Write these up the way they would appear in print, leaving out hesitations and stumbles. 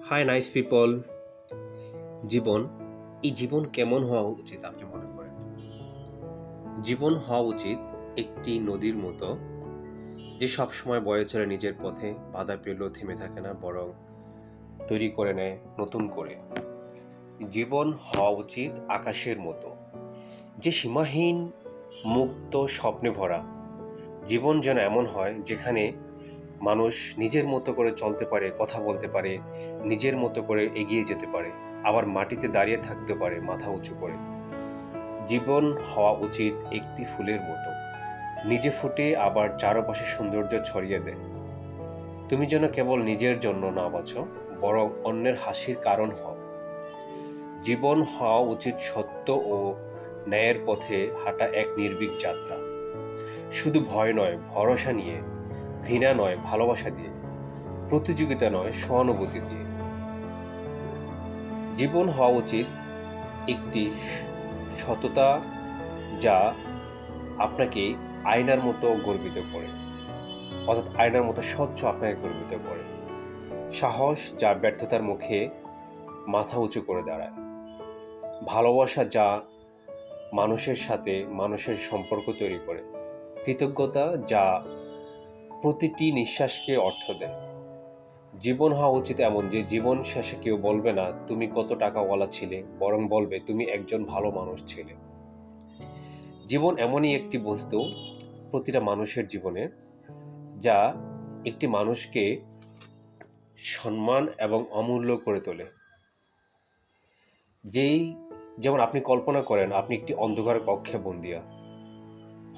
Hi nice people. জীবন এই জীবন কেমন হওয়া উচিত আপনি মনে করেন? জীবন হওয়া উচিত একটি নদীর মতো, যে সবসময় বয়ে চলে নিজের পথে, বাধা পেলেও থেমে থাকে না, বরং তৈরি করে নেয় নতুন করে। জীবন হওয়া উচিত আকাশের মতো, যে সীমাহীন, মুক্ত, স্বপ্নে ভরা। জীবন যেন এমন হয় যেখানে মানুষ নিজের মতো করে চলতে পারে, কথা বলতে পারে, নিজের মতো করে এগিয়ে যেতে পারে, আবার মাটিতে দাঁড়িয়ে থাকতে পারে মাথা উঁচু করে। জীবন হওয়া উচিত একটি ফুলের মতো, নিজে ফুটে আবার চারপাশে সৌন্দর্য ছড়িয়ে দেয়। তুমি যেন কেবল নিজের জন্য না বাঁচো, বরং অন্যের হাসির কারণ হও। জীবন হওয়া উচিত সত্য ও ন্যায়ের পথে হাঁটা এক নির্ভীক যাত্রা, শুধু ভয় নয় ভরসা নিয়ে, ঘৃণা নয় ভালোবাসা দিয়ে, প্রতিযোগিতা নয় সহানুভূতি দিয়ে। জীবন হওয়া উচিত একটি সততা, যা আপনাকে আয়নার মতো গর্বিত করে, অর্থাৎ আয়নার মতো স্বচ্ছ আপনাকে গর্বিত করে। সাহস, যা ব্যর্থতার মুখে মাথা উঁচু করে দাঁড়ায়। ভালোবাসা, যা মানুষের সাথে মানুষের সম্পর্ক তৈরি করে। কৃতজ্ঞতা, যা প্রতিটি নিঃশ্বাসকে অর্থ দেয়। জীবন হওয়া উচিত এমন যে জীবন শেষে কেউ বলবে না তুমি কত টাকাওয়ালা ছিলে, বরং বলবে তুমি একজন ভালো মানুষ ছিলে। জীবন এমনই একটি বস্তু প্রতিটা মানুষের জীবনে, যা একটি মানুষকে সম্মান এবং অমূল্য করে তোলে। যেমন আপনি কল্পনা করেন আপনি একটি অন্ধকার কক্ষে বন্দিয়া,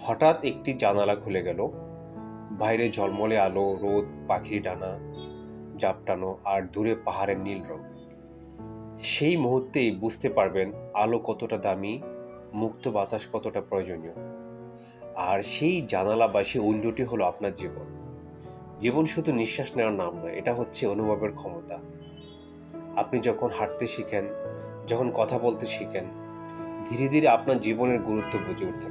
হঠাৎ একটি জানালা খুলে গেল, বাইরে ঝলমলে আলো, রোদ, পাখির ডানা ঝাপটানো আর দূরে পাহাড়ের নীল রং। সেই মুহূর্তেই বুঝতে পারবেন আলো কতটা দামি, মুক্ত বাতাস কতটা প্রয়োজনীয়। আর সেই জানালা বা সেই উইন্ডোটি হলো আপনার জীবন। জীবন শুধু নিঃশ্বাস নেওয়ার নাম নয়, এটা হচ্ছে অনুভবের ক্ষমতা। আপনি যখন হাঁটতে শিখেন, যখন কথা বলতে শিখেন, ধীরে ধীরে আপনার জীবনের গুরুত্ব বুঝে উঠতে পারেন।